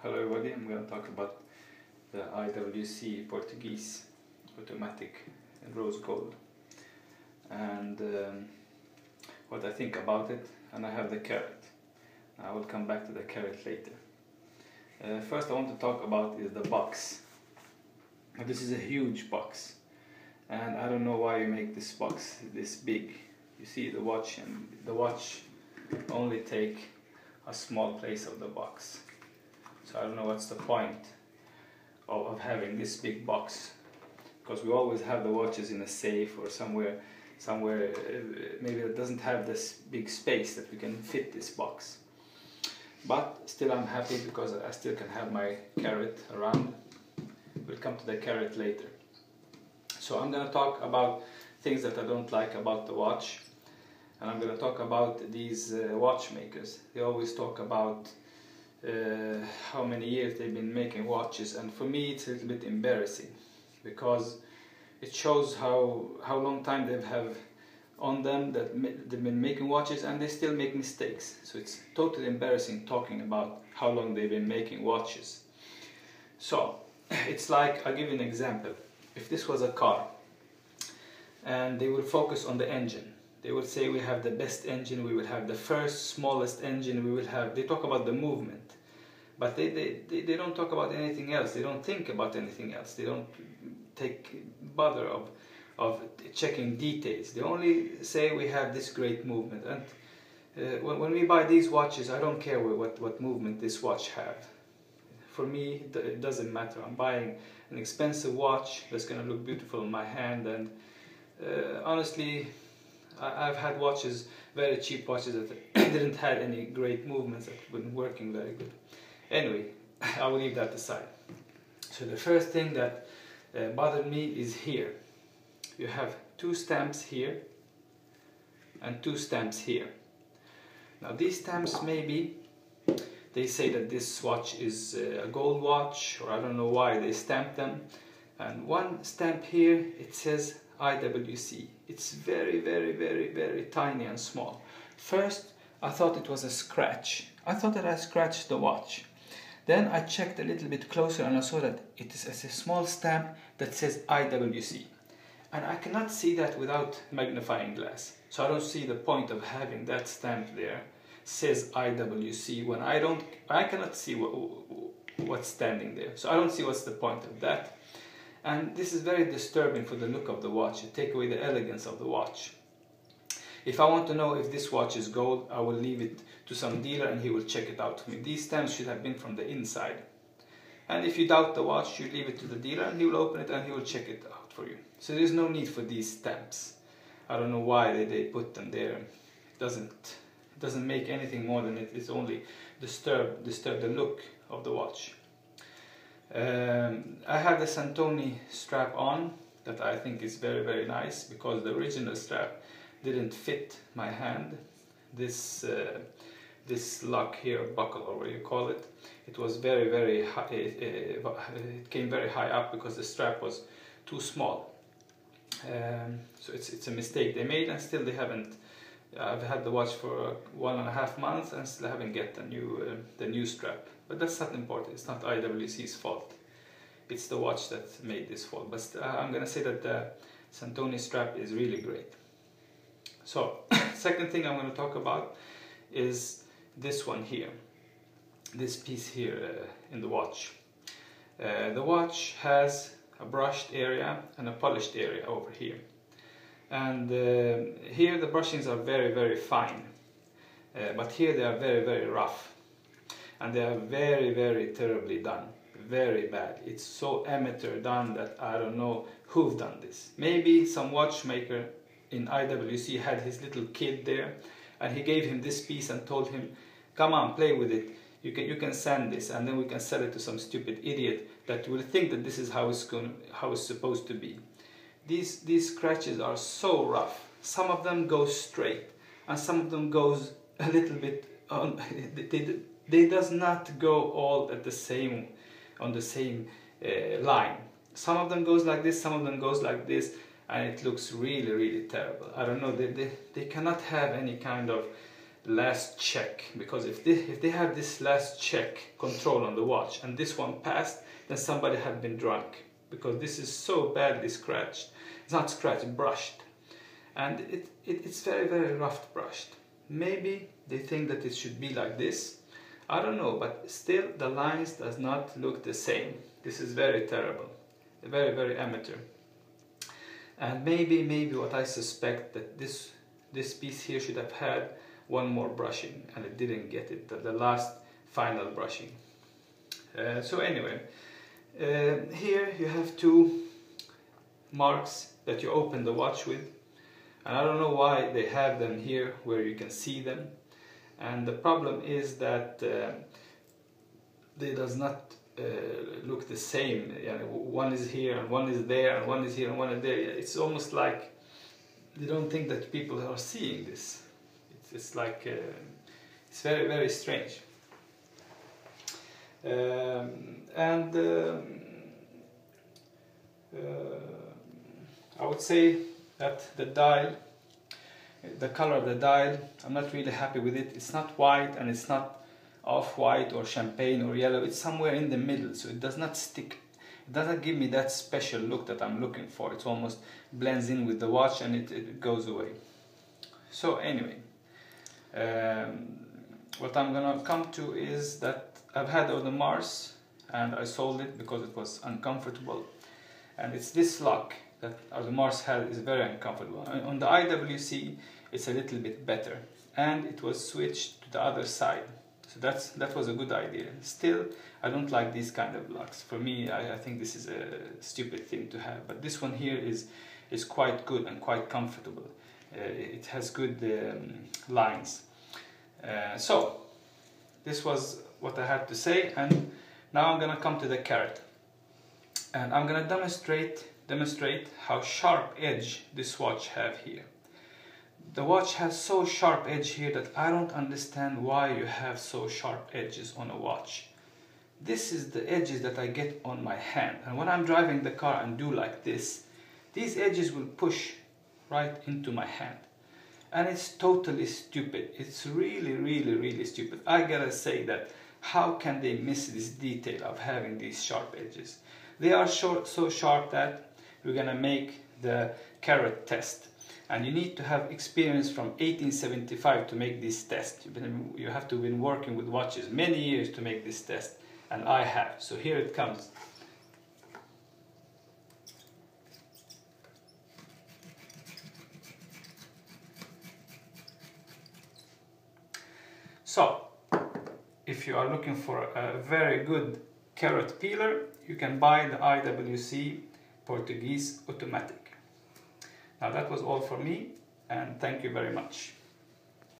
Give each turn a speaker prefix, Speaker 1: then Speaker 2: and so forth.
Speaker 1: Hello everybody, I'm going to talk about the IWC Portuguese Automatic in rose gold and what I think about it, and I have the carrot. I will come back to the carrot later. First I want to talk about is the box. This is a huge box and I don't know why you make this box this big. You see the watch, and the watch only take a small place of the box. So I don't know what's the point of having this big box, because we always have the watches in a safe or somewhere maybe it doesn't have this big space that we can fit this box. But still I'm happy because I still can have my carrot around. We'll come to the carrot later. So I'm going to talk about things that I don't like about the watch, and I'm going to talk about these watchmakers. They always talk about how many years they've been making watches, and for me it's a little bit embarrassing because it shows how long time they have on them, that they've been making watches and they still make mistakes. So it's totally embarrassing talking about how long they've been making watches. So it's like, I'll give you an example. If this was a car and they would focus on the engine, they would say we have the best engine, we will have the first smallest engine, we will have, they talk about the movement, but they don't talk about anything else. They don't think about anything else. They don't take bother of checking details. They only say we have this great movement. And when we buy these watches, I don't care what movement this watch have. For me it doesn't matter. I'm buying an expensive watch that's going to look beautiful in my hand, and honestly I've had watches, very cheap watches, that didn't have any great movements, that weren't working very good. Anyway, I will leave that aside. So the first thing that bothered me is here. You have two stamps here and two stamps here. Now these stamps, maybe they say that this watch is a gold watch, or I don't know why they stamped them. And one stamp here, it says IWC. It's very tiny and small. First I thought it was a scratch. I thought that I scratched the watch. Then I checked a little bit closer and I saw that it is a small stamp that says IWC. And I cannot see that without magnifying glass. So I don't see the point of having that stamp there, says IWC, when I cannot see what's standing there. So I don't see what's the point of that. And this is very disturbing for the look of the watch. It takes away the elegance of the watch. If I want to know if this watch is gold, I will leave it to some dealer and he will check it out for me. These stamps should have been from the inside. And if you doubt the watch, you leave it to the dealer and he will open it and he will check it out for you. So there is no need for these stamps. I don't know why they put them there. It doesn't make anything more than it's only disturb the look of the watch. I have the Santoni strap on that I think is very nice, because the original strap didn't fit my hand. This lock here, buckle or what you call it, it was very high. It came very high up because the strap was too small. So it's a mistake they made, and still they haven't. I've had the watch for 1.5 months and still haven't get the new strap. But that's not important. It's not IWC's fault. It's the watch that made this fault. But I'm gonna say that the Santoni strap is really great. So second thing I'm going to talk about is this one here, this piece here in the watch. The watch has a brushed area and a polished area over here, and here the brushings are very fine, but here they are very rough, and they are very terribly done, very bad. It's so amateur done that I don't know who've done this. Maybe some watchmaker in IWC had his little kid there and he gave him this piece and told him, come on, play with it, you can sand this and then we can sell it to some stupid idiot that will think that this is how it's supposed to be. These scratches are so rough. Some of them go straight and some of them goes a little bit on, they does not go all at the same on the same line. Some of them goes like this, some of them goes like this, and it looks really terrible. I don't know, they cannot have any kind of last check, because if they have this last check control on the watch and this one passed, then somebody had been drunk, because this is so badly scratched. It's not scratched, brushed, and it's very rough brushed. Maybe they think that it should be like this, I don't know, but still the lines does not look the same. This is very terrible, very amateur. And maybe what I suspect, that this piece here should have had one more brushing, and it didn't get it, the last final brushing. So anyway, here you have two marks that you open the watch with, and I don't know why they have them here where you can see them. And the problem is that they does not look the same. One is here and one is there, and one is here and one is there. It's almost like they don't think that people are seeing this. It's like it's very strange. I would say that the dial, the color of the dial, I'm not really happy with it. It's not white and it's not off-white or champagne or yellow. It's somewhere in the middle, so it does not stick. It doesn't give me that special look that I'm looking for. It almost blends in with the watch and it goes away. So anyway, what I'm gonna come to is that I've had Audemars and I sold it because it was uncomfortable. And it's this lock that Audemars had is very uncomfortable. On the IWC it's a little bit better, and it was switched to the other side, so that was a good idea. Still, I don't like these kind of locks. For me, I think this is a stupid thing to have, but this one here is quite good and quite comfortable. It has good lines. So this was what I had to say, and now I'm gonna come to the carrot, and I'm gonna demonstrate how sharp edge this watch have here. The watch has so sharp edge here that I don't understand why you have so sharp edges on a watch. This is the edges that I get on my hand, and when I'm driving the car and do like this, these edges will push right into my hand, and it's totally stupid. It's really stupid. I gotta say that how can they miss this detail of having these sharp edges? They are so sharp that we're gonna make the carrot test, and you need to have experience from 1875 to make this test. You have to have been working with watches many years to make this test, and I have. So here it comes. So if you are looking for a very good carrot peeler, you can buy the IWC Portuguese Automatic. Now that was all for me, and thank you very much.